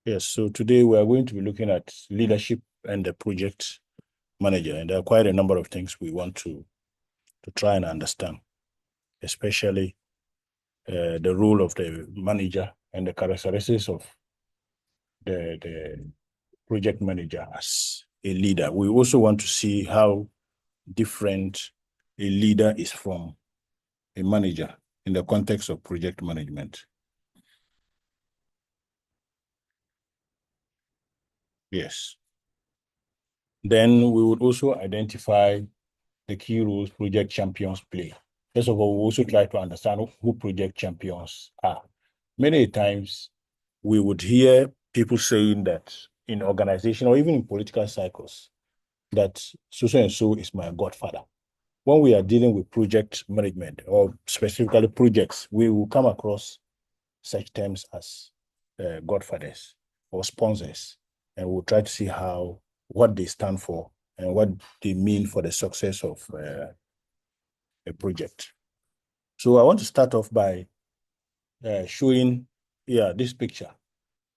Yes, so today we are going to be looking at leadership and the project manager, and there are quite a number of things we want to try and understand, especially the role of the manager and the characteristics of the project manager as a leader. We also want to see how different a leader is from a manager in the context of project management. Yes. Then we would also identify the key roles project champions play. First of all, we also try to understand who project champions are. Many times we would hear people saying that in organization or even in political cycles, that so and so is my godfather. When we are dealing with project management or specifically projects, we will come across such terms as godfathers or sponsors, and we'll try to see what they stand for and what they mean for the success of a project. So I want to start off by showing this picture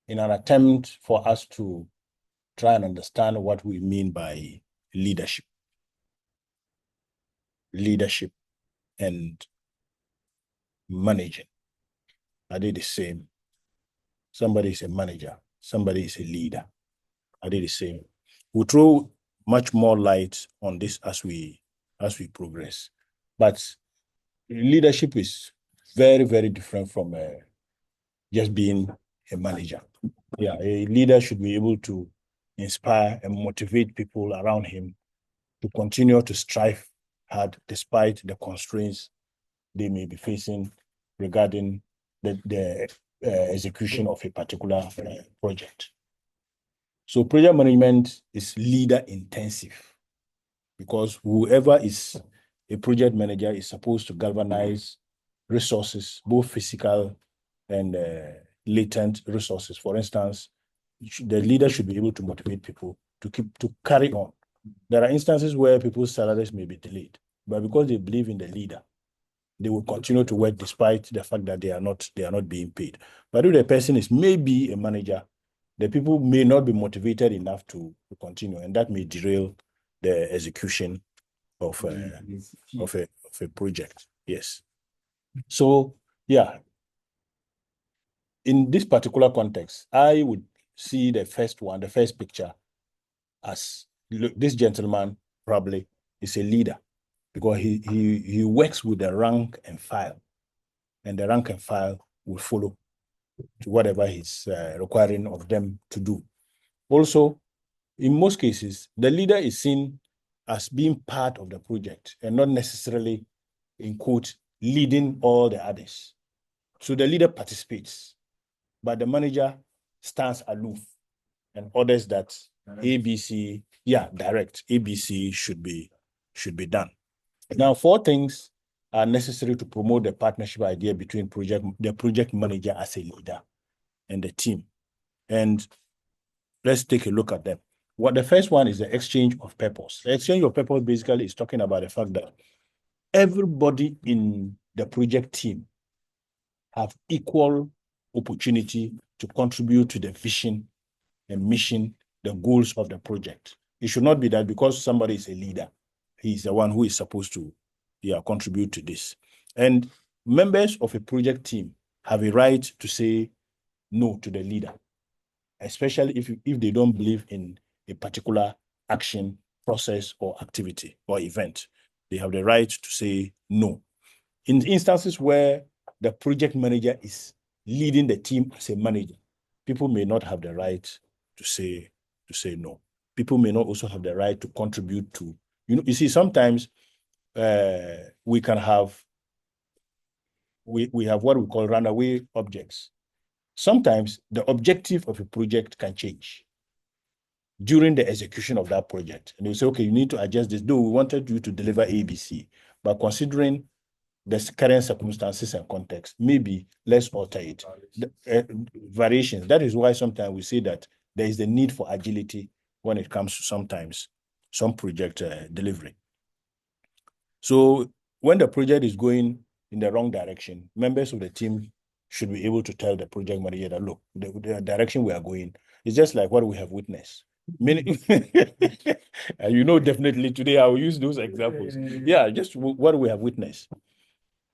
in an attempt for us to try and understand what we mean by leadership. Leadership and managing. Are they the same? Somebody is a manager, somebody is a leader. Are they the same? We'll throw much more light on this as we progress. But leadership is very, very different from just being a manager. Yeah, a leader should be able to inspire and motivate people around him to continue to strive hard despite the constraints they may be facing regarding the execution of a particular project. So project management is leader intensive because whoever is a project manager is supposed to galvanize resources, both physical and latent resources. For instance, the leader should be able to motivate people to carry on. There are instances where people's salaries may be delayed, but because they believe in the leader, they will continue to work despite the fact that they are not being paid. But if the person is maybe a manager, the people may not be motivated enough to continue, and that may derail the execution of a project. Yes. So yeah, in this particular context, I would see the first picture as this gentleman probably is a leader because he works with the rank and file, and the rank and file will follow to whatever he's requiring of them to do. Also, in most cases, the leader is seen as being part of the project and not necessarily, in quote, leading all the others. So the leader participates, but the manager stands aloof and orders that ABC, direct ABC should be done. Now, 4 things are necessary to promote the partnership idea between the project manager as a leader and the team. And let's take a look at them. The first one is the exchange of purpose. The exchange of purpose basically is talking about the fact that everybody in the project team have equal opportunity to contribute to the vision and mission, the goals of the project. It should not be that because somebody is a leader, he's the one who is supposed to contribute to this. And members of a project team have a right to say no to the leader, especially if they don't believe in a particular action, process, or activity or event. They have the right to say no. In instances where the project manager is leading the team as a manager, people may not have the right to say no. People may not also have the right to contribute to, you see, sometimes we have what we call runaway objects. Sometimes the objective of a project can change during the execution of that project. And they say, okay, you need to adjust this. Though we wanted you to deliver ABC, but considering the current circumstances and context, maybe let's alter it. Variations. That is why sometimes we say that there is the need for agility when it comes to sometimes some project delivery. So when the project is going in the wrong direction, members of the team should be able to tell the project manager that, look, the direction we are going is just like what we have witnessed. Many, and you know, definitely today I will use those examples. Yeah, just what we have witnessed.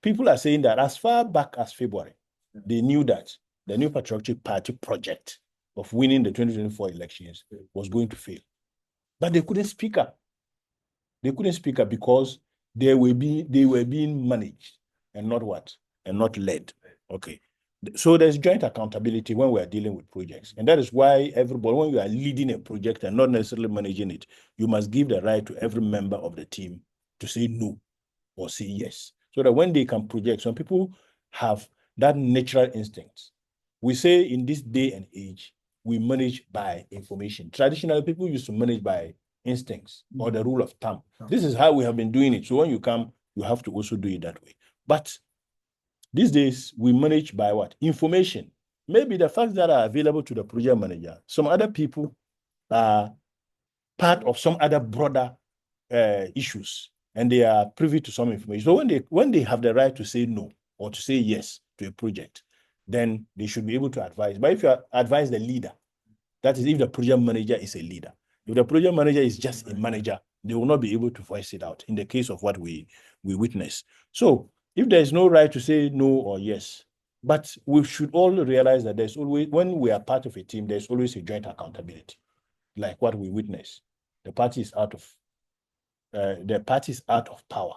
People are saying that as far back as February, they knew that the New Patriotic Party project of winning the 2024 elections was going to fail. But they couldn't speak up. They couldn't speak up because they were being managed and not what? And not led. Okay. So there's joint accountability when we are dealing with projects. And that is why everybody, when you are leading a project and not necessarily managing it, you must give the right to every member of the team to say no or say yes. So that when they can project, some people have that natural instinct. We say in this day and age, we manage by information. Traditionally, people used to manage by instincts or the rule of thumb. This is how we have been doing it. So when you come, you have to also do it that way. But these days, we manage by what? Information. Maybe the facts that are available to the project manager. Some other people are part of some other broader issues, and they are privy to some information. So when they have the right to say no or to say yes to a project, then they should be able to advise. But if you advise the leader, that is if the project manager is a leader. If the project manager is just a manager, they will not be able to voice it out in the case of what we witness. So if there is no right to say no or yes, but we should all realize that there's always, when we are part of a team, there's always a joint accountability, like what we witness. The party is out of power.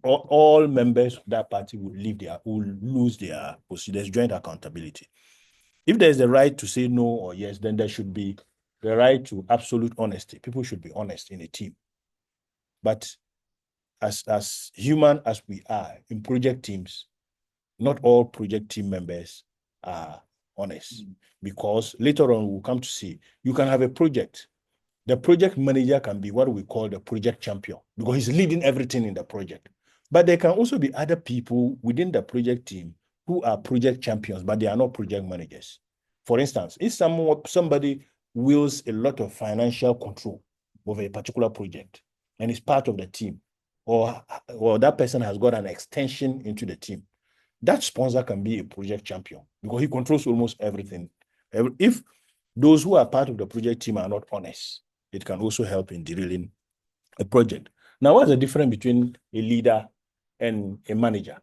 All members of that party will lose their position. There's joint accountability. If there's the right to say no or yes, then there should be the right to absolute honesty. People should be honest in a team. But as human as we are in project teams, not all project team members are honest. Because later on, we'll come to see, you can have a project. The project manager can be what we call the project champion because he's leading everything in the project. But there can also be other people within the project team who are project champions, but they are not project managers. For instance, if somebody wields a lot of financial control over a particular project and is part of the team, or that person has got an extension into the team, that sponsor can be a project champion because he controls almost everything. If those who are part of the project team are not honest, it can also help in derailing a project. Now, what's the difference between a leader and a manager?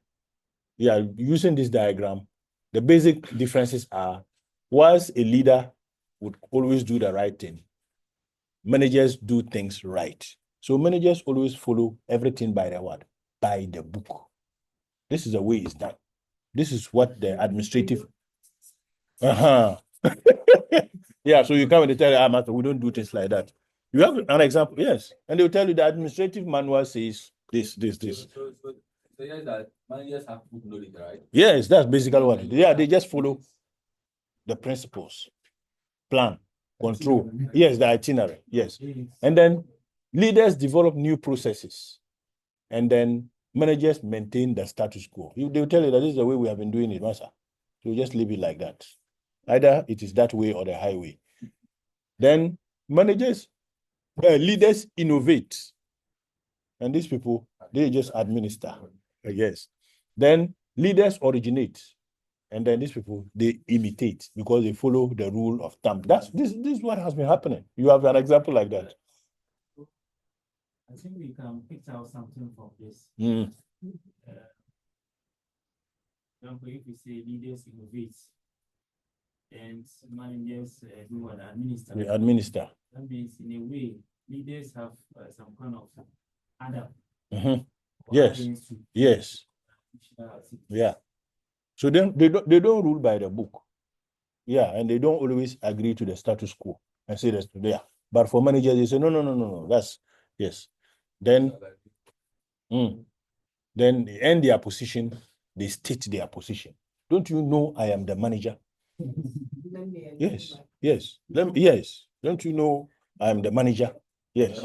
Yeah, using this diagram, the basic differences are, whilst a leader would always do the right thing, managers do things right. So managers always follow everything by the what? By the book. This is the way it's done. This is what the administrative. Yeah, so you come and they tell you, master, we don't do things like that. You have an example, yes. And they'll tell you the administrative manual says this. So yes, that managers have to follow it, right? Yes, that's basically what it is. Yeah, they just follow the principles, plan, control. Yes, the itinerary. Yes. And then leaders develop new processes. And then managers maintain the status quo. They'll tell you that this is the way we have been doing it, master. So you just leave it like that. Either it is that way or the highway. Then leaders innovate. And these people, they just administer, I guess. Then leaders originate. And then these people, they imitate because they follow the rule of thumb. This is what has been happening. You have an example like that. I think we can pick out something from this. Example, if we say leaders innovate and managers do what administer. They administer. That means in a way, leaders have some kind of adapt. Yes. Yes. Yeah. So then they don't rule by the book. Yeah, and they don't always agree to the status quo and say that's there. But for managers, they say no. That's yes. Then then they end their position, they state their position. Don't you know I am the manager? Yes. Yes. Yes. Don't you know I am the manager? Yes.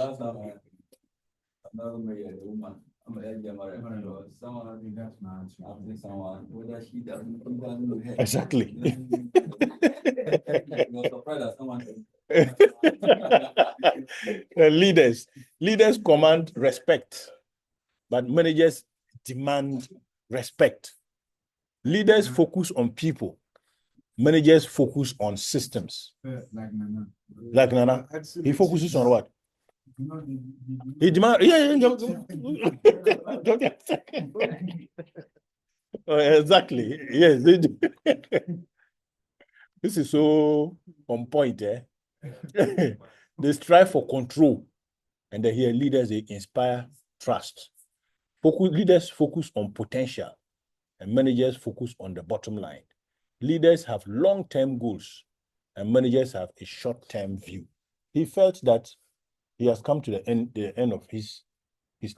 Exactly. Leaders command respect, but managers demand respect. Leaders focus on people. Managers focus on systems. Like Nana. Like Nana, he focuses on what? He demand, exactly. Yes, they do. This is so on point, eh? They strive for control, and they hear leaders, they inspire trust. Leaders focus on potential, and managers focus on the bottom line. Leaders have long-term goals, and managers have a short-term view. He felt that he has come to the end of his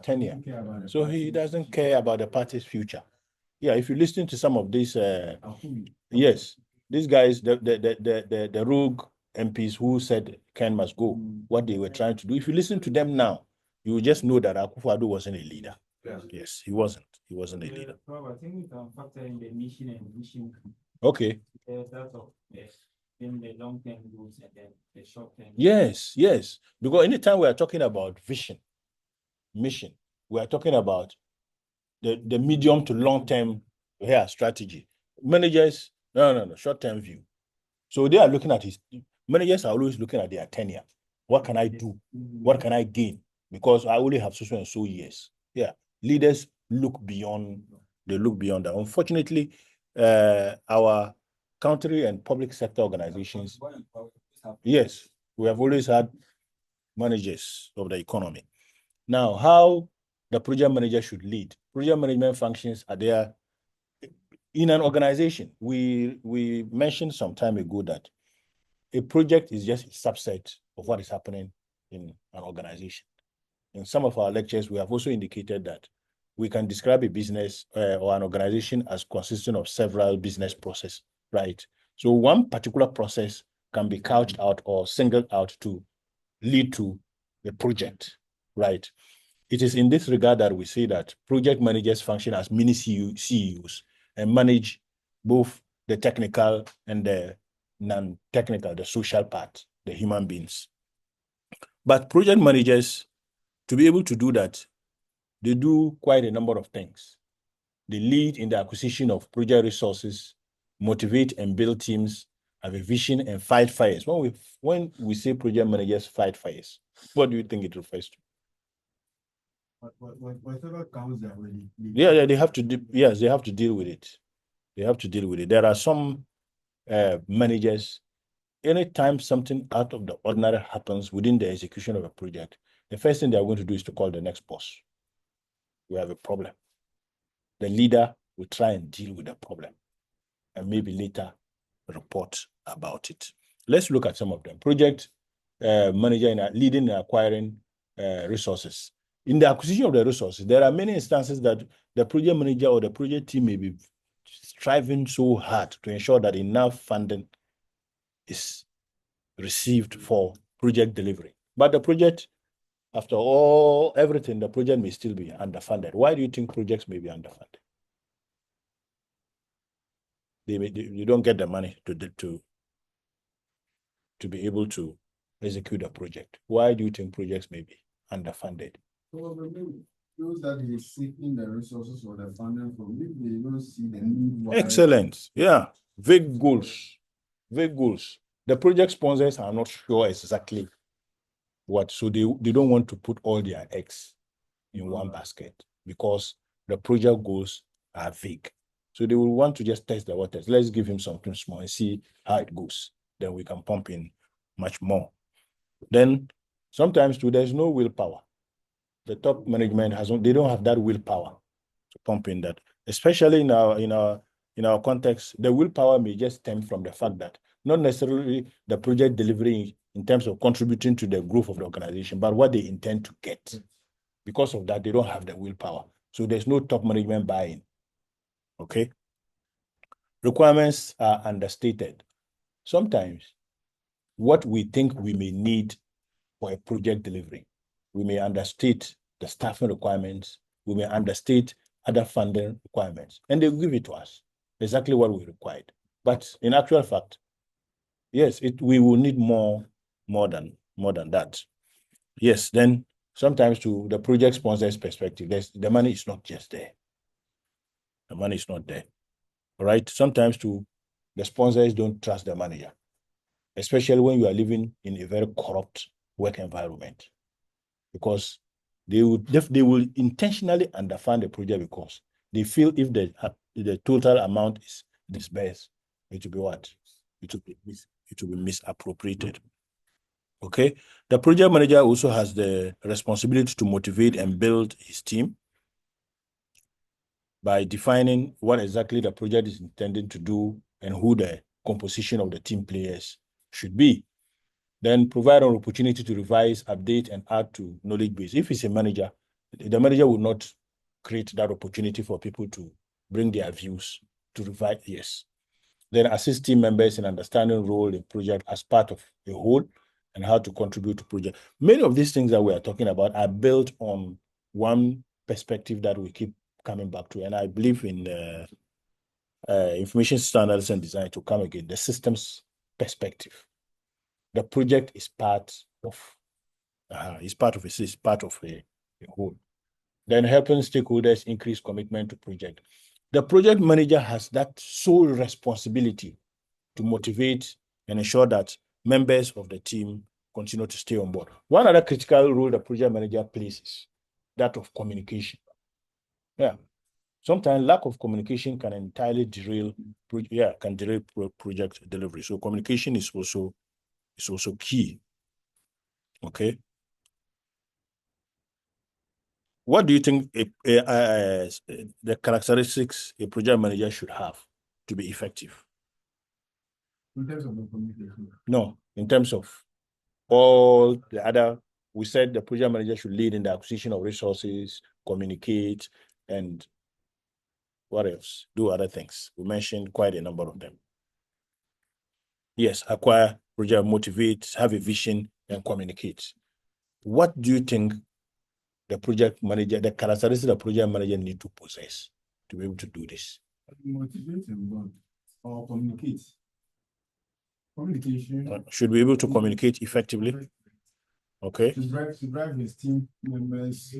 tenure, so he doesn't care about the party's future. Yeah, if you listen to some of these, yes, these guys, the rogue MPs who said Ken must go, what they were trying to do, if you listen to them now, you will just know that Akufo-Addo wasn't a leader. Yes, he wasn't. He wasn't a leader. I think we can factor in the mission and vision. Okay. That's of then the long-term goals and then the short-term. Yes, yes. Because anytime we are talking about vision, mission, we are talking about the medium to long-term strategy. Managers, no, short-term view. So they are looking at managers are always looking at their tenure. What can I do? What can I gain? Because I only have so and so years. Yeah. Leaders look beyond, they look beyond that. Unfortunately, our country and public sector organizations, yes, we have always had managers of the economy. Now, how the project manager should lead. Project management functions are there in an organization. We mentioned some time ago that a project is just a subset of what is happening in an organization. In some of our lectures, we have also indicated that we can describe a business or an organization as consisting of several business processes, right? So one particular process can be couched out or singled out to lead to a project, right? It is in this regard that we say that project managers function as mini CEOs and manage both the technical and the non-technical, the social part, the human beings. But project managers, to be able to do that, they do quite a number of things. They lead in the acquisition of project resources, motivate and build teams, have a vision, and fight fires. When we say project managers fight fires, what do you think it refers to? Whatever comes their way. Yeah, they have to. Yes, they have to deal with it. They have to deal with it. There are some managers. Anytime something out of the ordinary happens within the execution of a project, the first thing they are going to do is to call the next boss. We have a problem. The leader will try and deal with the problem and maybe later report about it. Let's look at some of them. Project manager leading and acquiring resources. In the acquisition of the resources, there are many instances that the project manager or the project team may be striving so hard to ensure that enough funding is received for project delivery. But the project, after all, everything, the project may still be underfunded. Why do you think projects may be underfunded? You don't get the money to be able to execute a project. Why do you think projects may be underfunded? Probably those that they seeking the resources or the funding from, if they don't see the need. Excellent. Yeah. Vague goals. Vague goals. The project sponsors are not sure exactly what, so they don't want to put all their eggs in one basket because the project goals are vague. So they will want to just test the waters. Let's give him something small and see how it goes. Then we can pump in much more. Then sometimes too, there's no willpower. The top management they don't have that willpower to pump in that, especially in our context. The willpower may just stem from the fact that not necessarily the project delivery in terms of contributing to the growth of the organization, but what they intend to get. Because of that, they don't have the willpower. So there's no top management buy-in. Okay. Requirements are understated. Sometimes what we think we may need for a project delivery, we may understate the staffing requirements, we may understate other funding requirements, and they give it to us, exactly what we required. But in actual fact, yes, we will need more than that. Yes, then sometimes to the project sponsor's perspective, the money is not just there. The money is not there. All right. Sometimes too, the sponsors don't trust the manager, especially when you are living in a very corrupt work environment, because they will intentionally underfund the project because they feel if the total amount is disbursed, it will be what? It will be misappropriated. Okay. The project manager also has the responsibility to motivate and build his team by defining what exactly the project is intended to do and who the composition of the team players should be. Then provide an opportunity to revise, update, and add to knowledge base. If it's a manager, the manager will not create that opportunity for people to bring their views to revise. Yes. Then assist team members in understanding role in project as part of a whole and how to contribute to project. Many of these things that we are talking about are built on one perspective that we keep coming back to. And I believe in information standards and design to come again, the systems perspective. The project is part of a whole. Then helping stakeholders increase commitment to project. The project manager has that sole responsibility to motivate and ensure that members of the team continue to stay on board. One other critical role the project manager plays is that of communication. Yeah. Sometimes lack of communication can entirely derail project delivery. So communication is also key. Okay. What do you think the characteristics a project manager should have to be effective? In terms of the communication. No, in terms of all the other, we said the project manager should lead in the acquisition of resources, communicate, and what else? Do other things. We mentioned quite a number of them. Yes, acquire, project, motivate, have a vision, and communicate. What do you think the project manager, the characteristics the project manager need to possess to be able to do this? Motivate and God, or communicate. Communication. Should be able to communicate effectively. Okay. To drive his team members.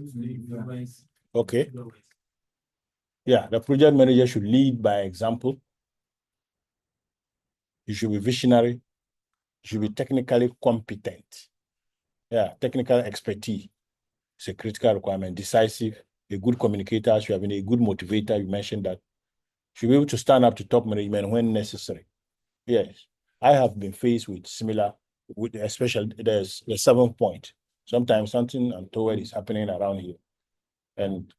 Okay. Yeah, the project manager should lead by example. You should be visionary. You should be technically competent. Yeah, technical expertise is a critical requirement. Decisive, a good communicator, should have been a good motivator. You mentioned that. Should be able to stand up to top management when necessary. Yes, I have been faced with similar, especially there's the 7th point. Sometimes something untoward is happening around here, and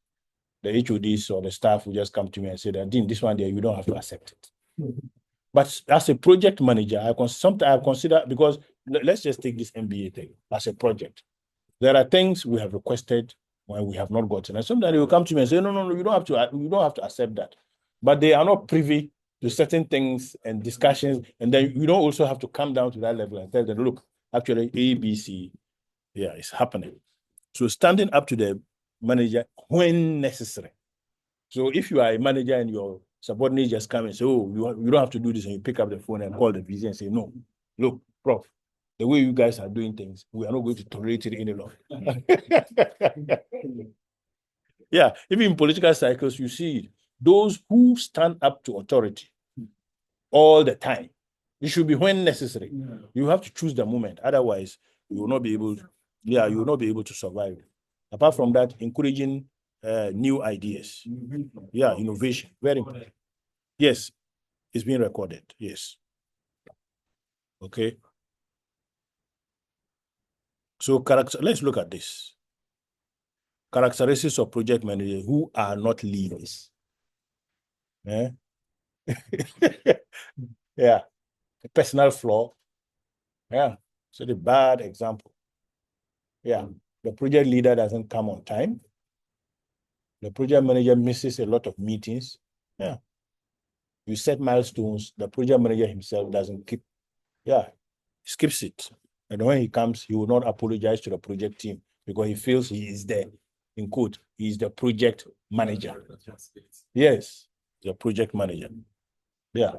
the HODs or the staff will just come to me and say that, Dean, this one there, you don't have to accept it. But as a project manager, sometimes I consider, because let's just take this MBA thing as a project. There are things we have requested when we have not gotten. And sometimes they will come to me and say, no, you don't have to accept that. But they are not privy to certain things and discussions. And then you don't also have to come down to that level and tell them, look, actually A, B, C, yeah, it's happening. So standing up to the manager when necessary. So if you are a manager and your subordinates just come and say, oh, you don't have to do this, and you pick up the phone and call the VC and say, no, look, Prof, the way you guys are doing things, we are not going to tolerate it any longer. Yeah, even in political cycles, you see those who stand up to authority all the time. It should be when necessary. Yeah. You have to choose the moment. Otherwise, you will not be able to survive. Apart from that, encouraging new ideas. Yeah, innovation. Very important. Yes, it's being recorded. Yes. Okay. So let's look at this. Characteristics of project managers who are not leaders. Yeah. Yeah. A personal flaw. Yeah. So the bad example. Yeah. The project leader doesn't come on time. The project manager misses a lot of meetings. Yeah. You set milestones. The project manager himself doesn't keep. Yeah. Skips it. And when he comes, he will not apologize to the project team because he feels he is there. In quote, he is the project manager. Yes, the project manager. Yeah.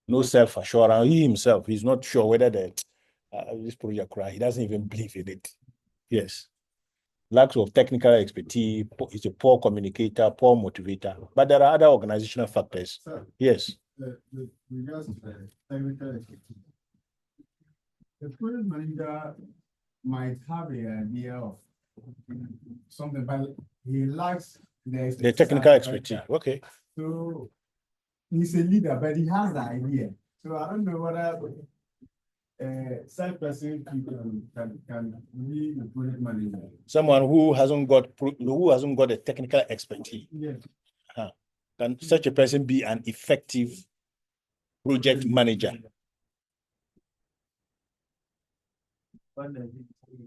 No self-assurance. He himself, he's not sure whether this project, he doesn't even believe in it. Yes. lacks of technical expertise, is a poor communicator, poor motivator. But there are other organizational factors. Sir, Yes. with regards to the technical expertise, the project manager might have an idea of something, but he lacks The technical expertise. Okay. So he's a leader, but he has the idea. So I don't know whether such person can be the project manager. Someone who hasn't got a technical expertise. Yes. Can such a person be an effective project manager? What does it say?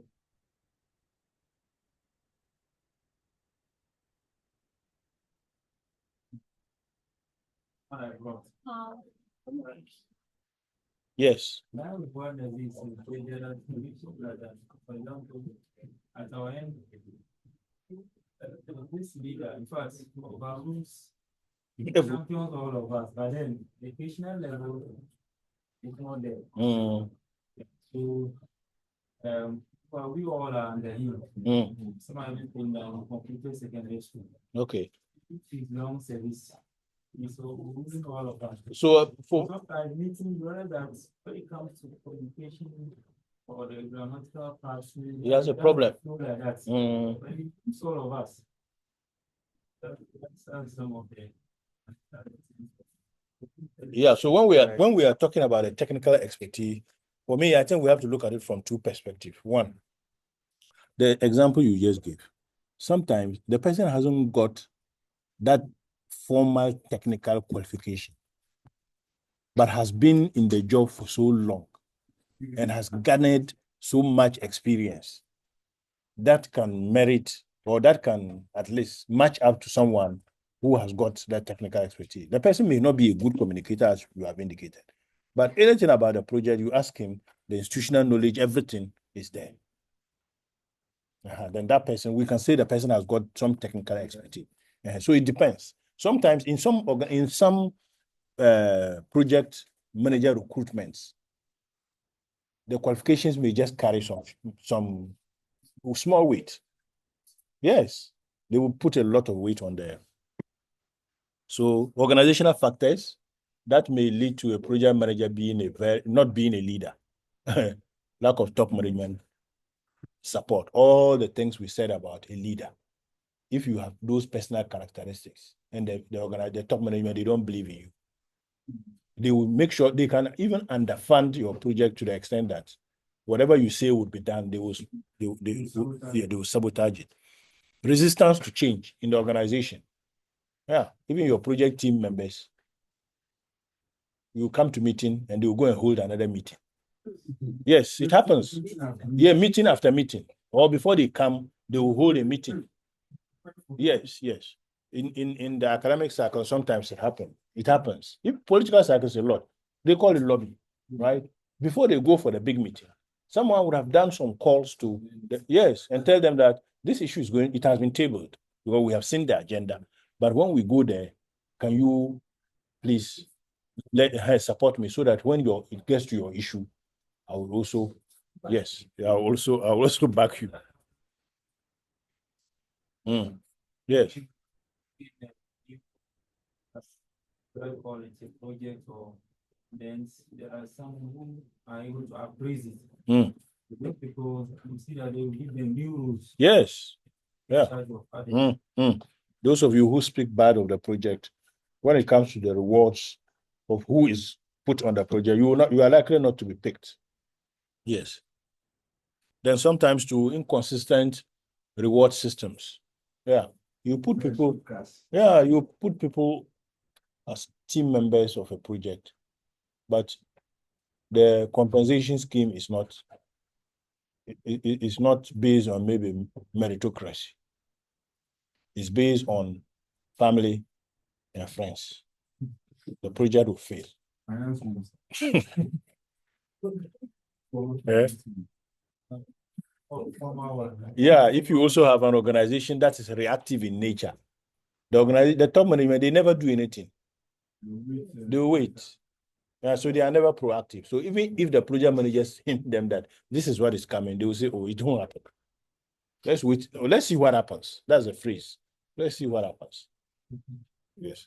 What I brought. Yes. Now, what does it say? There are conditions that, for example, at our end, this leader, in fact, overrules champions all of us, but then the educational level is not there. Mm, So, well, we all are under him. Some of them in computer secondary school. okay. It's long service. So, losing all of us. So for Sometimes meeting, whether that's when it comes to communication or the grammatical parts. That's a problem. Like that. Mm. When it comes to all of us. That's some of the. yeah, so when we are talking about a technical expertise, for me, I think we have to look at it from two perspectives. One, the example you just gave. Sometimes the person hasn't got that formal technical qualification, but has been in the job for so long and has garnered so much experience that can merit, or that can at least match up to someone who has got that technical expertise. The person may not be a good communicator, as you have indicated, but anything about the project, you ask him, the institutional knowledge, everything is there. Then that person, we can say the person has got some technical expertise. So it depends. Sometimes in some project manager recruitments, the qualifications may just carry some small weight. Yes, they will put a lot of weight on there. So organizational factors that may lead to a project manager not being a leader, lack of top management support, all the things we said about a leader. If you have those personal characteristics and the top management, they don't believe in you, they will make sure they can even underfund your project to the extent that whatever you say would be done, they will sabotage it. Resistance to change in the organization. Yeah, even your project team members, you come to meeting and they will go and hold another meeting. Yes, it happens. Yeah, meeting after meeting. Or before they come, they will hold a meeting. Yes. In the academic circle, sometimes it happens. It happens. In political circles, a lot. They call it lobby, right? Before they go for the big meeting, someone would have done some calls to and tell them that this issue is it has been tabled because we have seen the agenda. But when we go there, can you please let her support me so that when it gets to your issue, I will also, yes, I will also back you. Yes. Call it a project, or then there are some who are able to appraise it. The people, you see that they will give them new rules. Yes. Yeah. Those of you who speak bad of the project, when it comes to the rewards of who is put on the project, you are likely not to be picked. Yes. Then sometimes to inconsistent reward systems. Yeah. You put people as team members of a project, but the compensation scheme is not based on maybe meritocracy. It's based on family and friends. The project will fail. Yeah, if you also have an organization that is reactive in nature, the top management, they never do anything. They wait. Yeah, so they are never proactive. So even if the project managers hint them that this is what is coming, they will say, oh, it won't happen. Let's wait. Let's see what happens. That's a phrase. Let's see what happens. Yes.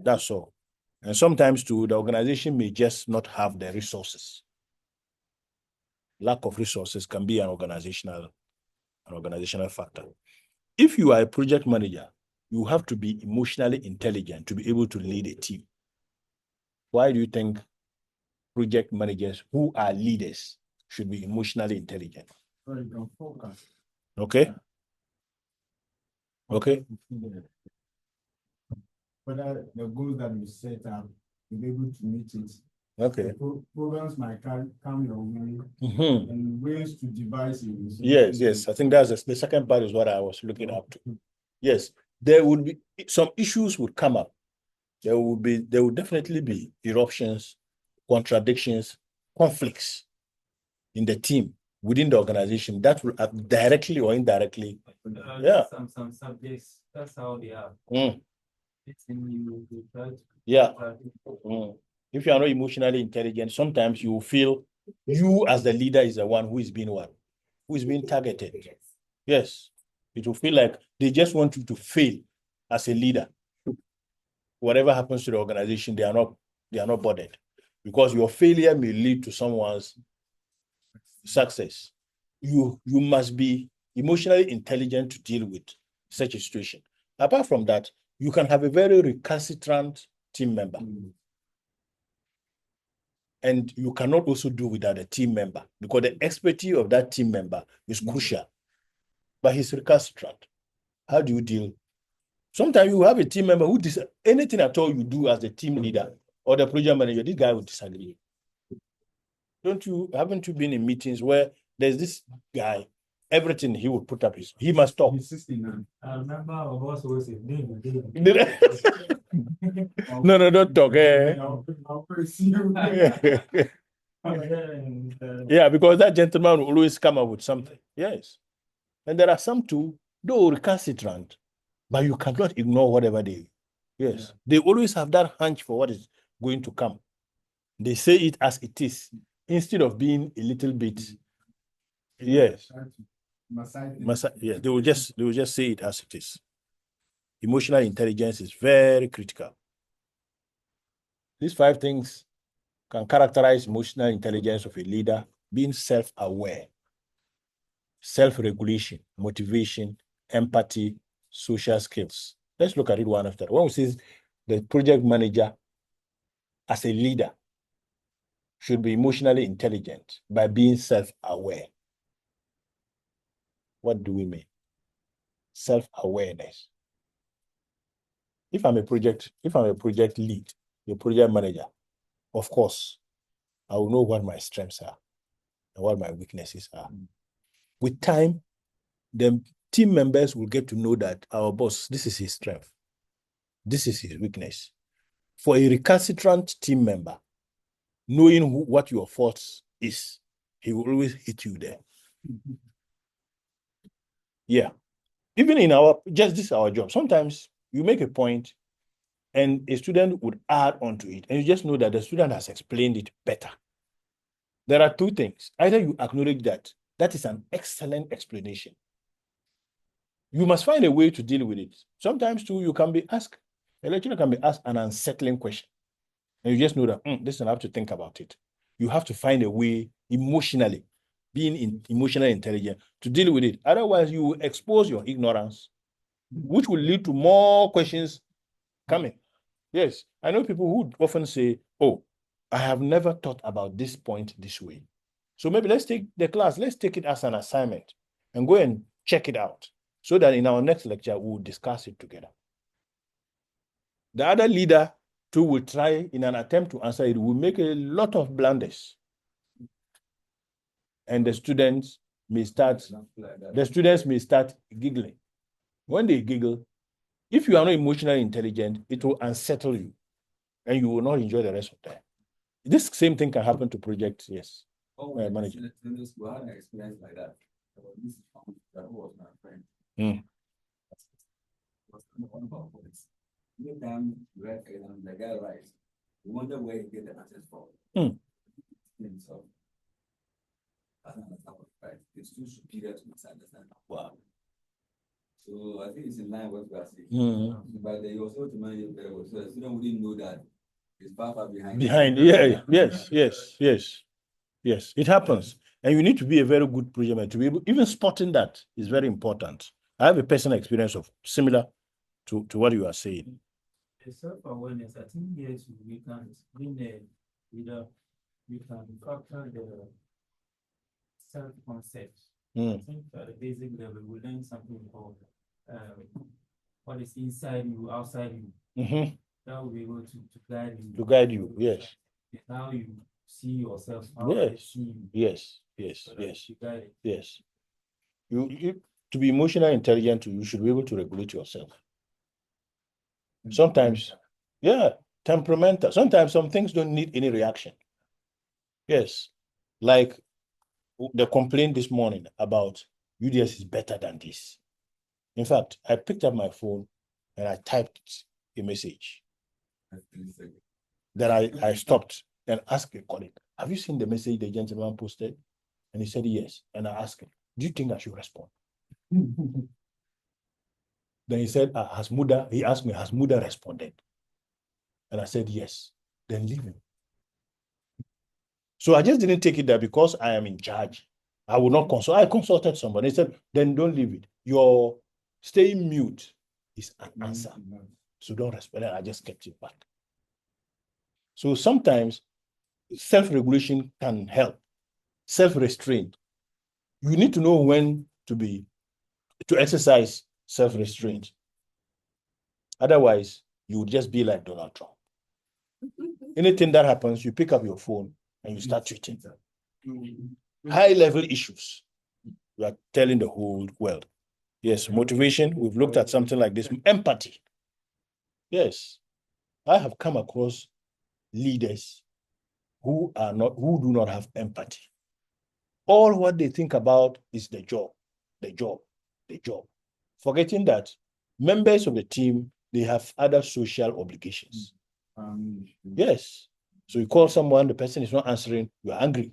That's all. And sometimes too, the organization may just not have the resources. Lack of resources can be an organizational factor. If you are a project manager, you have to be emotionally intelligent to be able to lead a team. Why do you think project managers who are leaders should be emotionally intelligent? So you can focus. Okay. Okay. Whether the goals that you set up, you'll be able to meet it. Okay. Programs might come your way, and ways to devise it. Yes. I think that's the second part is what I was looking up to. Yes, there would be some issues would come up. There will definitely be eruptions, contradictions, conflicts in the team within the organization that will directly or indirectly. Yeah. Some subjects, that's how they are. It's in you try to. Yeah. If you are not emotionally intelligent, sometimes you will feel you as the leader is the one who is being targeted. Yes. It will feel like they just want you to fail as a leader. Whatever happens to the organization, they are not bothered, because your failure may lead to someone's success. You must be emotionally intelligent to deal with such a situation. Apart from that, you can have a very recalcitrant team member. And you cannot also do without a team member, because the expertise of that team member is crucial. But he's recalcitrant. How do you deal? Sometimes you have a team member who anything at all you do as the team leader or the project manager, this guy will disagree. Haven't you been in meetings where there's this guy, everything he would put up he must talk. I remember our boss always said, David. No, don't talk. Yeah, because that gentleman will always come up with something. Yes. And there are some too, though recalcitrant, but you cannot ignore whatever they. Yes. Yeah. They always have that hunch for what is going to come. They say it as it is, instead of being a little bit. Yes. Yeah, they will just say it as it is. Emotional intelligence is very critical. These 5 things can characterize emotional intelligence of a leader: being self-aware, self-regulation, motivation, empathy, social skills. Let's look at it one after. When we say the project manager as a leader should be emotionally intelligent by being self-aware. What do we mean? Self-awareness. If I'm a project lead, a project manager, of course, I will know what my strengths are and what my weaknesses are. With time, the team members will get to know that our boss, this is his strength. This is his weakness. For a recalcitrant team member, knowing what your faults is, he will always hit you there. Yeah. Even in this is our job. Sometimes you make a point and a student would add on to it, and you just know that the student has explained it better. There are 2 things. Either you acknowledge that is an excellent explanation. You must find a way to deal with it. Sometimes too, a lecturer can be asked an unsettling question, and you just know that listen, I have to think about it. You have to find a way emotionally, being emotionally intelligent, to deal with it. Otherwise, you will expose your ignorance, which will lead to more questions coming. Yes, I know people who often say, oh, I have never thought about this point this way. So maybe let's take the class, let's take it as an assignment and go and check it out, so that in our next lecture, we'll discuss it together. The other leader too will try, in an attempt to answer it, will make a lot of blunders. And the students may start giggling. When they giggle, if you are not emotionally intelligent, it will unsettle you and you will not enjoy the rest of the time. This same thing can happen to projects, yes. Manager. We had an experience like that. That was my friend. Anytime you read the guy writes, you wonder where you get the answers from. So, it's too superior to misunderstand. Wow. So I think it's in line with what we are saying. Mm. But they also to manage it very well. So the student wouldn't know that it's far behind. Behind, yeah, yes. It happens. And you need to be a very good project manager to be able, even spotting that is very important. I have a personal experience of similar to what you are saying. The self-awareness, I think yes, we can bring we can factor the self-concept. I think at the basic level, we learn something called what is inside you, outside you. Mm-hmm. That will be able to guide you. To guide you, yes. How you see yourself, how Yes. I see you. Yes. So that you guide it. Yes. You to be emotionally intelligent, you should be able to regulate yourself. Sometimes, yeah, temperamental. Sometimes some things don't need any reaction. Yes. Like the complaint this morning about UDS is better than this. In fact, I picked up my phone and I typed a message. Then I stopped and asked a colleague, have you seen the message the gentleman posted? And he said yes. And I asked him, do you think I should respond? Then he said, he asked me, has Muda responded? And I said, yes. Then leave him. So I just didn't take it there because I am in charge. I would not consult. I consulted somebody. He said, then don't leave it. Your staying mute is an answer. So don't respond. I just kept it back. So sometimes self-regulation can help. Self-restraint. You need to know when to exercise self-restraint. Otherwise, you would just be like Donald Trump. Anything that happens, you pick up your phone and you start tweeting. High-level issues. You are telling the whole world. Yes, motivation. We've looked at something like this. Empathy. Yes. I have come across leaders who do not have empathy. All what they think about is the job. Forgetting that members of the team, they have other social obligations. Yes. So you call someone, the person is not answering, you're angry.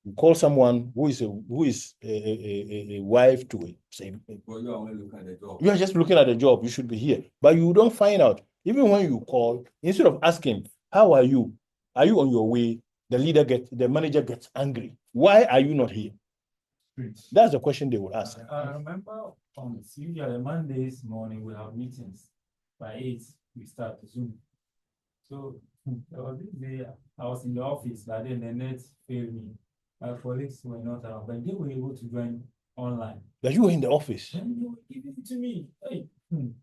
You call someone who is a wife to a same. You are just looking at the job. You should be here, but you don't find out. Even when you call, instead of asking, "How are you? Are you on your way?" The manager gets angry. Why are you not here? That's the question they will ask. I remember on usually Mondays morning we have meetings. By 8 we start Zoom. So there was this day I was in the office, but then the net failed me. My colleagues were not around, but they were able to join online. But you were in the office. And they were giving it to me. Hey,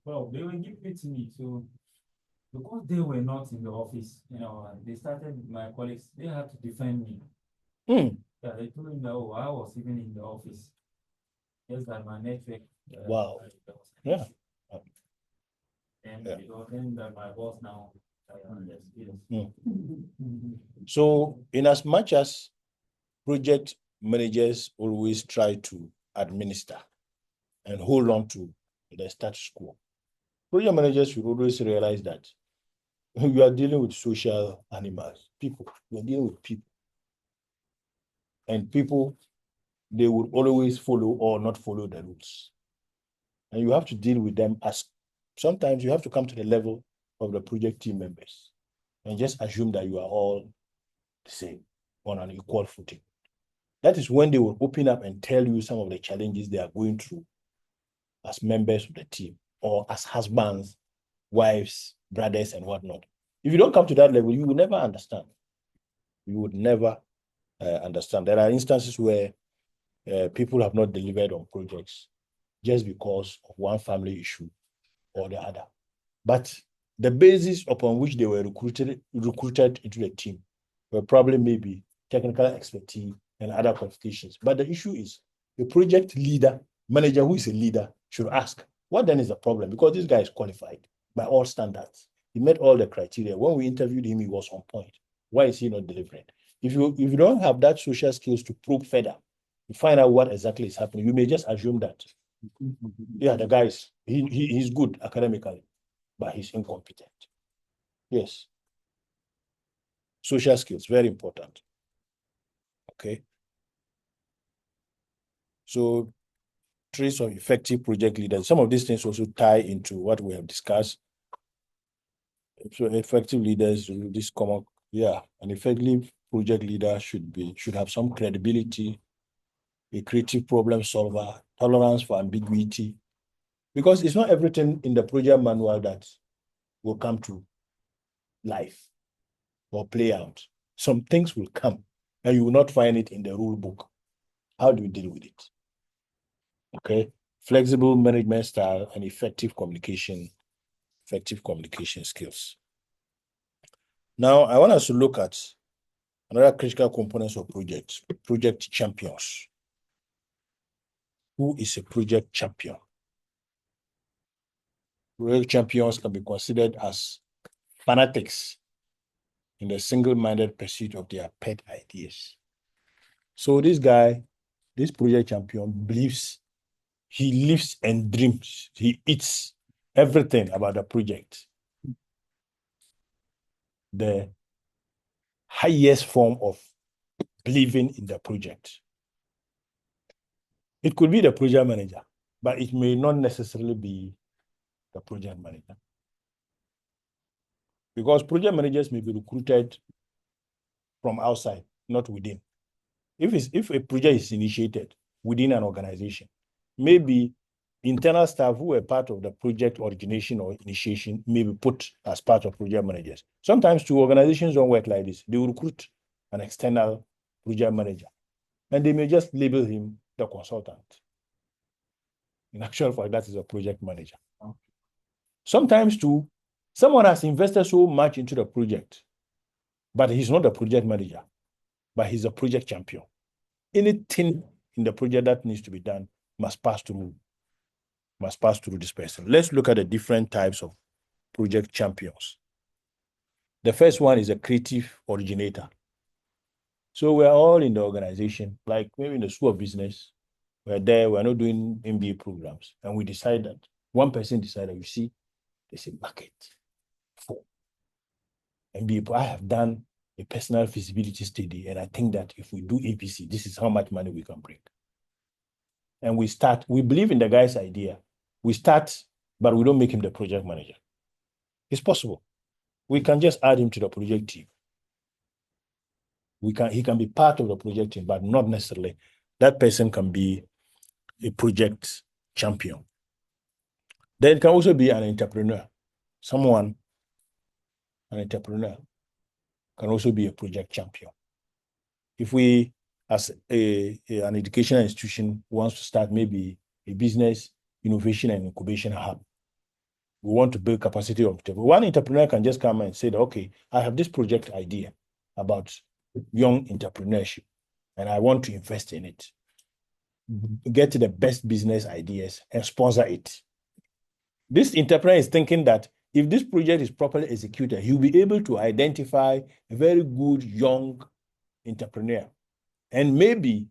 well, they were giving it to me. So because they were not in the office, they started, my colleagues, they had to defend me. Yeah, they told me that, oh, I was even in the office. Just that my network. Wow. Yeah. And then that my boss now. So, in as much as project managers always try to administer and hold on to the status quo, project managers should always realize that you are dealing with social animals, people. You're dealing with people. And people, they will always follow or not follow the rules. And you have to deal with them as sometimes you have to come to the level of the project team members and just assume that you are all the same on an equal footing. That is when they will open up and tell you some of the challenges they are going through as members of the team or as husbands, wives, brothers, and whatnot. If you don't come to that level, you will never understand. You would never understand. There are instances where people have not delivered on projects just because of one family issue or the other. But the basis upon which they were recruited into the team were probably maybe technical expertise and other qualifications. But the issue is the project manager who is a leader should ask, what then is the problem? Because this guy is qualified by all standards. He met all the criteria. When we interviewed him, he was on point. Why is he not delivering? If you don't have that social skills to probe further, to find out what exactly is happening, you may just assume that, yeah, the guy he's good academically, but he's incompetent. Yes. Social skills, very important. Okay. So traits of effective project leaders. Some of these things also tie into what we have discussed. So effective leaders, this common, an effective project leader should have some credibility, a creative problem solver, tolerance for ambiguity, because it's not everything in the project manual that will come to life or play out. Some things will come and you will not find it in the rule book. How do you deal with it? Okay. Flexible management style and effective communication skills. Now, I want us to look at another critical components of project champions. Who is a project champion? Project champions can be considered as fanatics in the single-minded pursuit of their pet ideas. So this project champion believes, he lives and dreams, he eats everything about the project. The highest form of believing in the project. It could be the project manager, but it may not necessarily be the project manager. Because project managers may be recruited from outside, not within. If a project is initiated within an organization, maybe internal staff who were part of the project origination or initiation may be put as part of project managers. Sometimes two organizations don't work like this. They will recruit an external project manager, and they may just label him the consultant. In actual fact, that is a project manager. Sometimes too, someone has invested so much into the project, but he's not a project manager, but he's a project champion. Anything in the project that needs to be done must pass through this person. Let's look at the different types of project champions. The first one is a creative originator. So we're all in the organization, like maybe in the School of Business, we're there, we're not doing MBA programs, and we decide that one person decided, you see, there's a market for MBA. I have done a personal feasibility study, and I think that if we do APC, this is how much money we can bring. And we believe in the guy's idea. We start, but we don't make him the project manager. It's possible. We can just add him to the project team. He can be part of the project team, but not necessarily. That person can be a project champion. Then it can also be an entrepreneur. An entrepreneur can also be a project champion. If we, as an educational institution, wants to start maybe a business innovation and incubation hub, we want to build capacity of one entrepreneur can just come and say, okay, I have this project idea about young entrepreneurship, and I want to invest in it. Get the best business ideas and sponsor it. This entrepreneur is thinking that if this project is properly executed, he'll be able to identify a very good young entrepreneur and maybe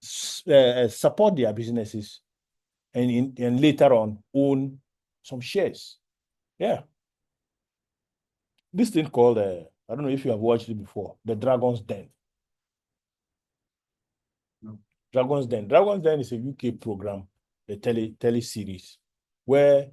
support their businesses and later on own some shares. Yeah. This thing called, I don't know if you have watched it before, the Dragon's Den. No. Dragon's Den. Dragon's Den is a UK program, a tele series, where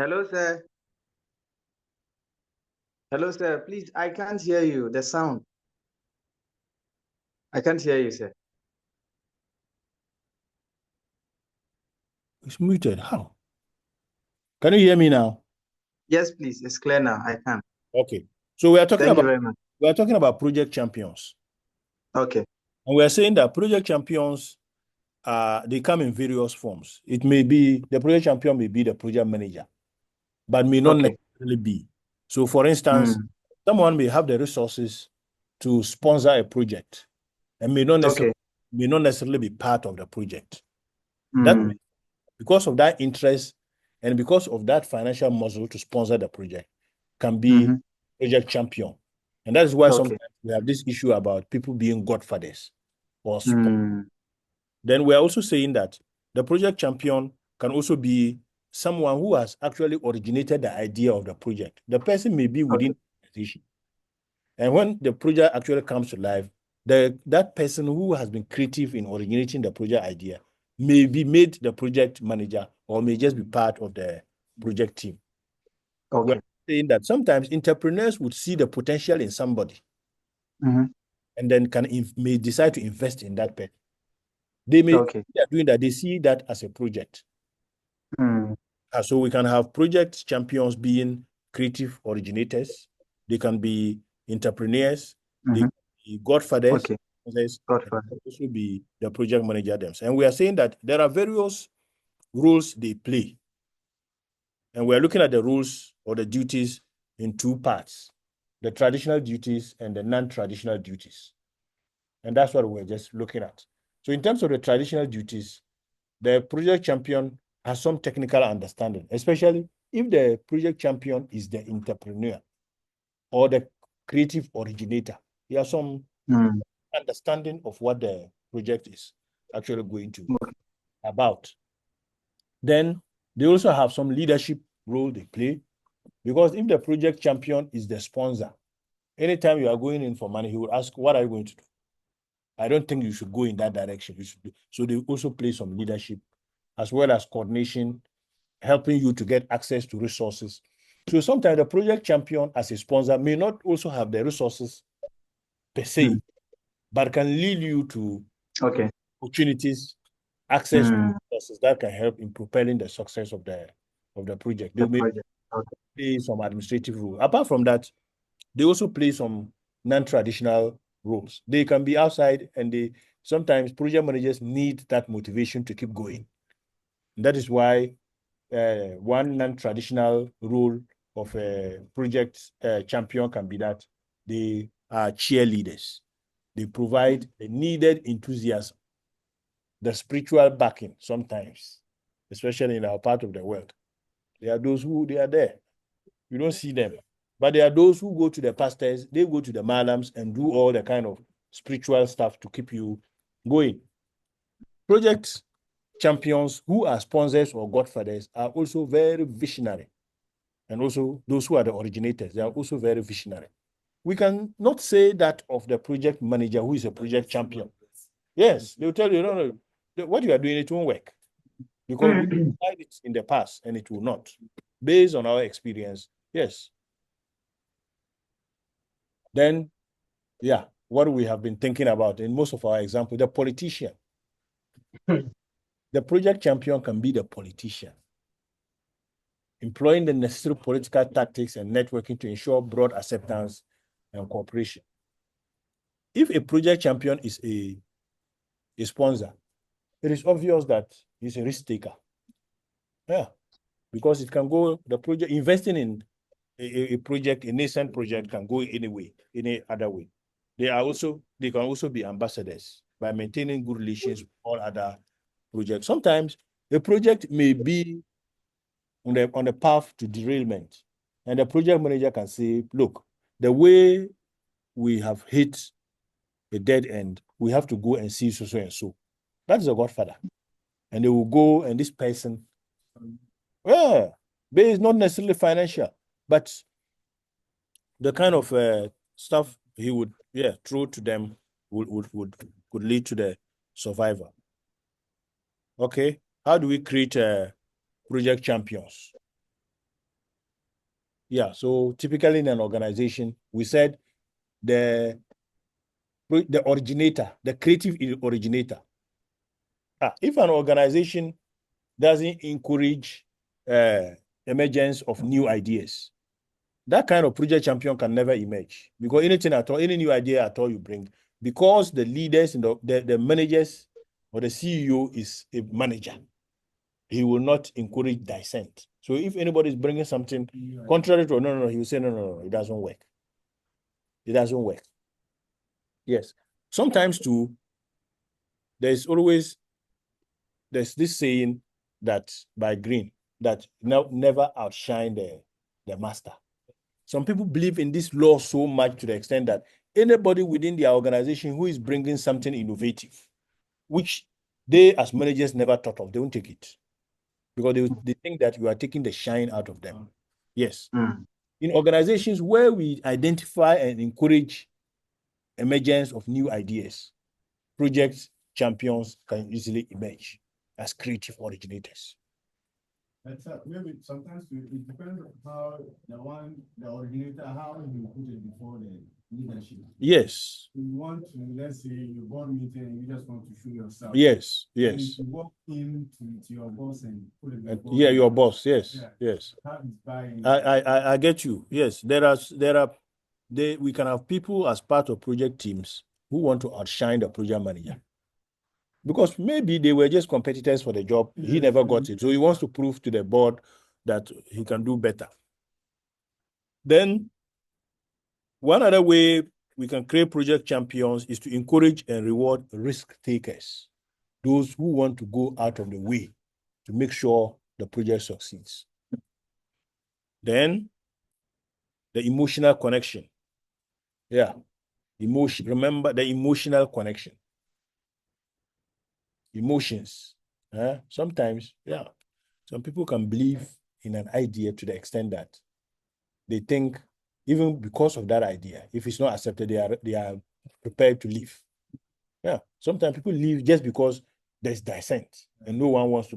Hello, sir. Hello, sir. Please, I can't hear you. The sound. I can't hear you, sir. It's muted. How? Can you hear me now? Yes, please. It's clear now. I can. Okay. So we are talking Thank you about very much. project champions. Okay. And we are saying that project champions they come in various forms. It may be the project champion may be the project manager, but may not Okay. necessarily be. So for instance, someone may have the resources to sponsor a project and may not Okay. necessarily be part of the project. That Mm. because of that interest and because of that financial muscle to sponsor the project can be Mm-hmm. project champion. And that is why Okay. sometimes we have this issue about people being godfathers or Mm. Then we are also saying that the project champion can also be someone who has actually originated the idea of the project. The person may be within the organization. And when the project actually comes to life, that person who has been creative in originating the project idea may be made the project manager or may just be part of the project team. Okay. We're saying that sometimes entrepreneurs would see the potential in somebody Mm-hmm. and then may decide to invest in that person. They may Okay. they are doing that, they see that as a project. Mm. So we can have project champions being creative originators. They can be entrepreneurs. They Mm-hmm. can be godfathers. Okay. They Godfather. can also be the project manager themselves. And we are saying that there are various roles they play. And we're looking at the rules or the duties in two parts, the traditional duties and the non-traditional duties. And that's what we're just looking at. So in terms of the traditional duties, the project champion has some technical understanding, especially if the project champion is the entrepreneur or the creative originator. He has some understanding of what the project is actually going to about. Then they also have some leadership role they play, because if the project champion is the sponsor, anytime you are going in for money, he will ask, what are you going to do? I don't think you should go in that direction. You should do. So they also play some leadership as well as coordination, helping you to get access to resources. So sometimes the project champion as a sponsor may not also have the resources per se, but can lead you to opportunities, access to resources that can help in propelling the success of the project. They may play some administrative role. Apart from that, they also play some non-traditional roles. They can be outside, and sometimes project managers need that motivation to keep going. And that is why one non-traditional role of a project champion can be that they are cheerleaders. They provide the needed enthusiasm, the spiritual backing sometimes, especially in our part of the world. There are those they are there. You don't see them. But there are those who go to the pastors, they go to the malams and do all the kind of spiritual stuff to keep you going. Project champions who are sponsors or godfathers are also very visionary. And also those who are the originators, they are also very visionary. We can not say that of the project manager who is a project champion. Yes, they'll tell you, no, what you are doing, it won't work. Because we tried it in the past and it will not. Based on our experience, yes. Then, yeah, what we have been thinking about in most of our examples, the politician. The project champion can be the politician, employing the necessary political tactics and networking to ensure broad acceptance and cooperation. If a project champion is a sponsor, it is obvious that he's a risk taker. Yeah, because it can go, the project, investing in a project, a nascent project can go any other way. They can also be ambassadors by maintaining good relations with all other projects. Sometimes a project may be on the path to derailment, and the project manager can say, look, the way we have hit a dead end, we have to go and see so and so. That is a godfather. And they will go, and this person, yeah, but it's not necessarily financial, but the kind of stuff he would throw to them could lead to the survivor. Okay, how do we create project champions? Yeah, so typically in an organization, we said the originator, the creative originator. If an organization doesn't encourage emergence of new ideas, that kind of project champion can never emerge, because anything at all, any new idea at all you bring, because the leaders and the managers or the CEO is a manager, he will not encourage dissent. So if anybody is bringing something contrary to no, he will say no, it doesn't work. It doesn't work. Yes. Sometimes too, there's this saying that by Green that never outshine the master. Some people believe in this law so much to the extent that anybody within their organization who is bringing something innovative, which they as managers never thought of, they won't take it, because they think that you are taking the shine out of them. Yes. In organizations where we identify and encourage emergence of new ideas, project champions can easily emerge as creative originators. Maybe sometimes it depends on how the originator, how you put it before the leadership. Yes. You want to, let's say, your board meeting, you just want to show yourself. Yes. You walk in to your boss and put it before. Yeah, your boss. Yes. Yeah. Yes. Have his buy-in. I get you. Yes, we can have people as part of project teams who want to outshine the project manager, because maybe they were just competitors for the job. He never got it, so he wants to prove to the board that he can do better. Then one other way we can create project champions is to encourage and reward risk takers, those who want to go out of the way to make sure the project succeeds. Then the emotional connection. Yeah. Remember the emotional connection. Emotions. Sometimes, yeah. Some people can believe in an idea to the extent that they think, even because of that idea, if it's not accepted, they are prepared to leave. Yeah. Sometimes people leave just because there's dissent and no one wants to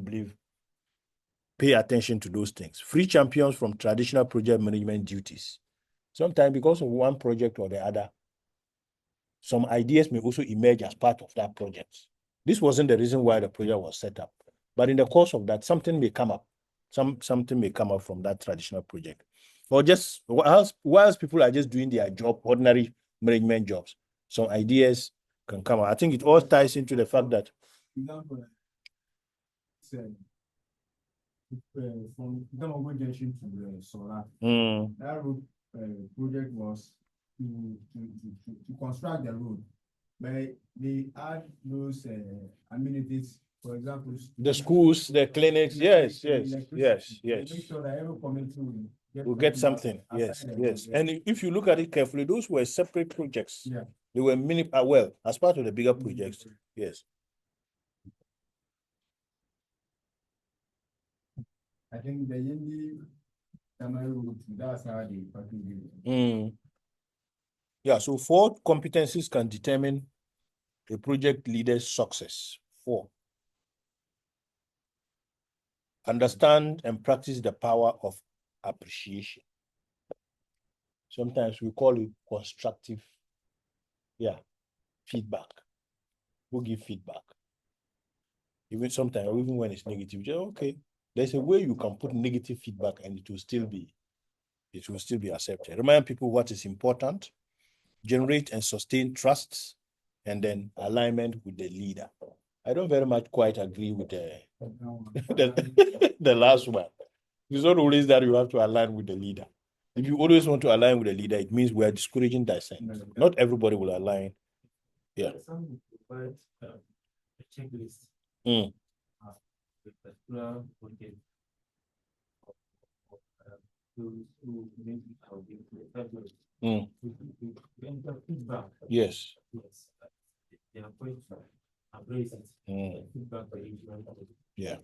pay attention to those things. Free champions from traditional project management duties. Sometimes because of one project or the other, some ideas may also emerge as part of that project. This wasn't the reason why the project was set up, but in the course of that, something may come up. Something may come up from that traditional project. Or just whilst people are just doing their job, ordinary management jobs, some ideas can come up. I think it all ties into the fact that from Damago Junction to Solar, that road project was to construct the road, but they add those amenities, for example, the schools, the clinics. Yes. Make sure that every community will get something. Yes. And if you look at it carefully, those were separate projects. Yeah. They were as part of the bigger projects. Yes. I think the Yindi Tamil, that's how they package it. Yeah, so 4 competencies can determine a project leader's success. 4. Understand and practice the power of appreciation. Sometimes we call it constructive, feedback. Who give feedback? Even sometimes, even when it's negative, just okay. There's a way you can put negative feedback and it will still be accepted. Remind people what is important, generate and sustain trust, and then alignment with the leader. I don't very much quite agree with the last one. It's not always that you have to align with the leader. If you always want to align with the leader, it means we are discouraging dissent. Not everybody will align. Yeah. Some provide a checklist. Mm. With particular content those who maybe have been to the federal. To enter feedback. Yes. They are going to embrace it. Feedback by each one. Yeah.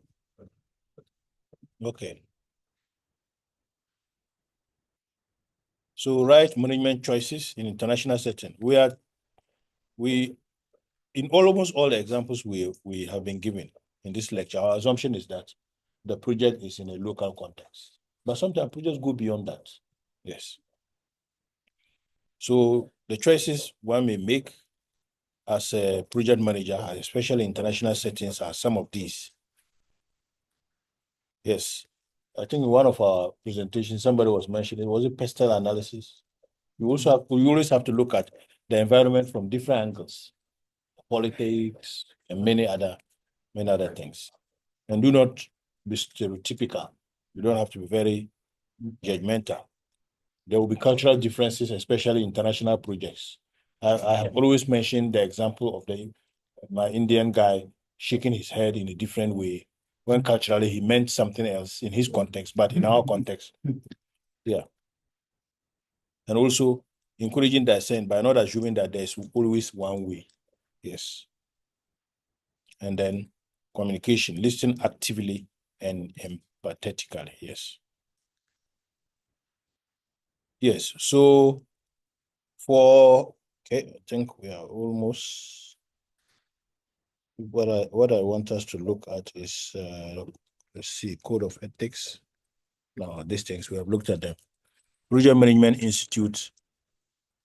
Okay. So right management choices in international setting. In almost all the examples we have been given in this lecture, our assumption is that the project is in a local context. But sometimes projects go beyond that. Yes. So the choices one may make as a project manager, especially international settings, are some of these. Yes. I think in one of our presentations, somebody was mentioning, was it pestle analysis? You always have to look at the environment from different angles, politics and many other things. And do not be stereotypical. You don't have to be very judgmental. There will be cultural differences, especially international projects. I have always mentioned the example of my Indian guy shaking his head in a different way when culturally he meant something else in his context, but in our context, yeah. And also encouraging dissent by not assuming that there's always one way. Yes. And then communication, listen actively and empathetically. Yes. Yes. So okay, I think we are almost. What I want us to look at is let's see, code of ethics. No, these things we have looked at them. Project Management Institute.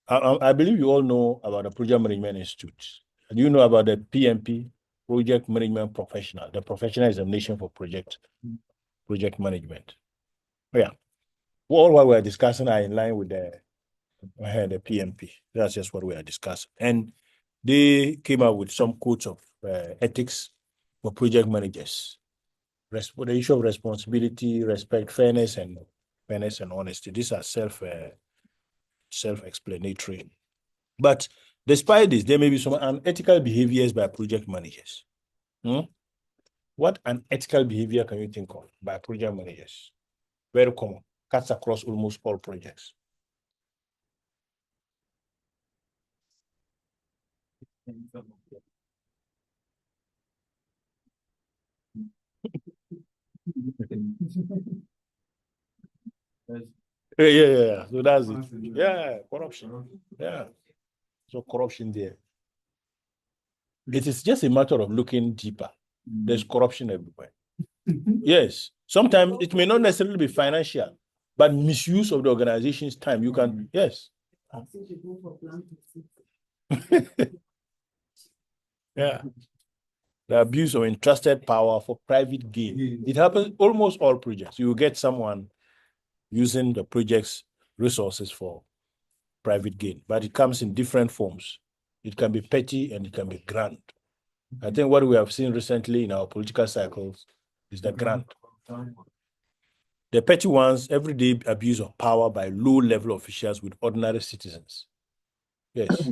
I believe you all know about the Project Management Institute. Do you know about the PMP, Project Management Professional, the professional examination for project management? Yeah. All what we are discussing are in line with the PMP. That's just what we are discussing. And they came out with some codes of ethics for project managers. The issue of responsibility, respect, fairness, and honesty. These are self-explanatory. But despite this, there may be some unethical behaviors by project managers. What unethical behavior can you think of by project managers? Very common, cuts across almost all projects. Yeah. So that's it. Yeah, corruption. Yeah. So corruption there. It is just a matter of looking deeper. There's corruption everywhere. Yes. Sometimes it may not necessarily be financial, but misuse of the organization's time. You can, yes. Yeah. The abuse of entrusted power for private gain. It happens almost all projects. You will get someone using the project's resources for private gain, but it comes in different forms. It can be petty and it can be grand. I think what we have seen recently in our political cycles is the grand. The petty ones, everyday abuse of power by low-level officials with ordinary citizens. Yes.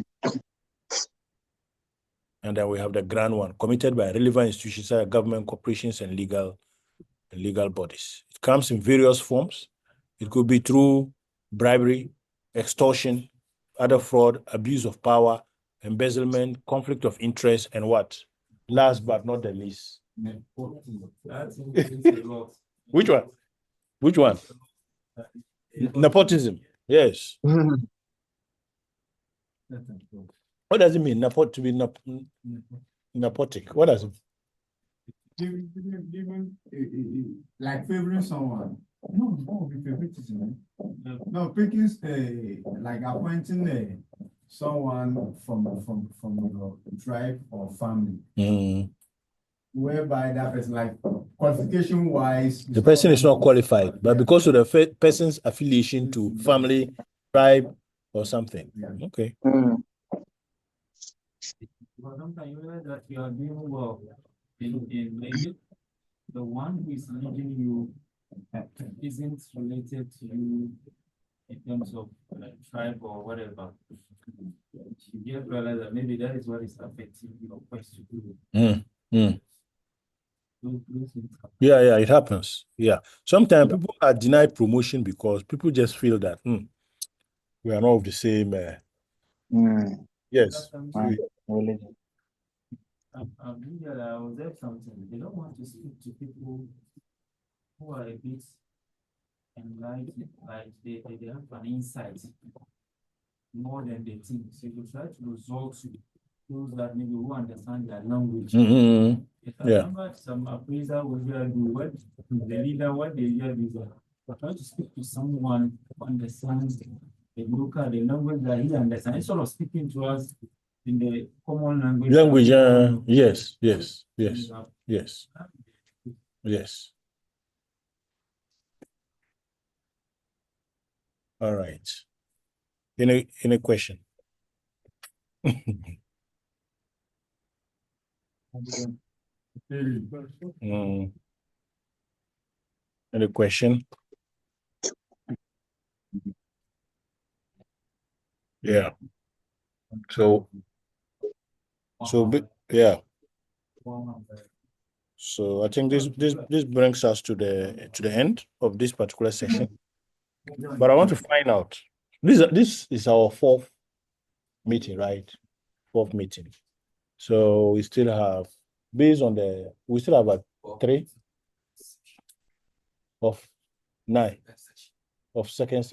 And then we have the grand one, committed by relevant institutions such as government, corporations, and legal bodies. It comes in various forms. It could be through bribery, extortion, other fraud, abuse of power, embezzlement, conflict of interest, and what? Last but not the least. Which one? Which one? Nepotism. Yes. What does it mean? To be nepotic. What does it Giving, like favoring someone. No, be favoritism. No, picking like appointing someone from your tribe or family. Whereby that person, like qualification wise, the person is not qualified, but because of the person's affiliation to family, tribe, or something. Yeah. Okay. But sometimes you realize that you are doing well in maybe the one who is leading you isn't related to you in terms of tribe or whatever. You get realize that maybe that is what is affecting your quest to do. Yeah, it happens. Yeah. Sometimes people are denied promotion because people just feel that we are not of the same. Yes. I observed something. They don't want to speak to people who are a bit enlightened, like they have an insight more than they think. So you try to resort to those that maybe who understand their language. If I remember some appraiser will do what the leader, what they hear is We're trying to speak to someone who understands the local, the language that he understands, instead of speaking to us in the common language. Language, yes, yes, yes, yes, yes. All right. Any question? Any question? Yeah. Yeah. So I think this brings us to the end of this particular session. But I want to find out. This is our fourth meeting, right? Fourth meeting. So we still have, we still have about 3 of 9 of second.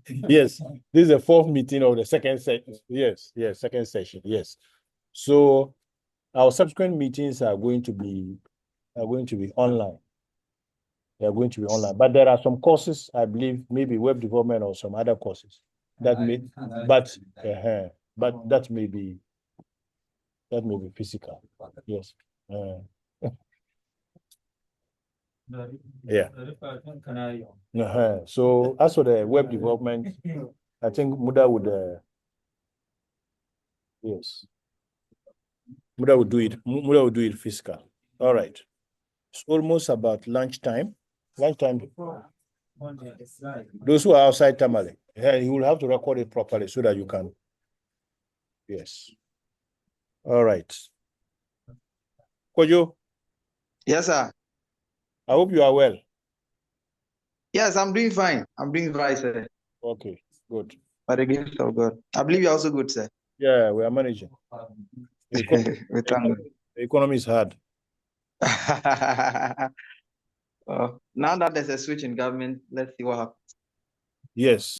Yes, this is the fourth meeting of the second session. Yes, second session. Yes. So our subsequent meetings are going to be online. They are going to be online, but there are some courses, I believe, maybe web development or some other courses that may, but that may be physical. Yes. Yeah. So as for the web development, I think Muda would yes. Muda would do it. Muda would do it physical. All right. It's almost about lunchtime. Those who are outside Tamale, you will have to record it properly so that you can. Yes. All right. Kojo. Yes, sir. I hope you are well. Yes, I'm doing fine. I'm doing fine, sir. Okay, good. By the grace of God. I believe you're also good, sir. Yeah, we are managing. The economy is hard. Now that there's a switch in government, let's see what happens. Yes.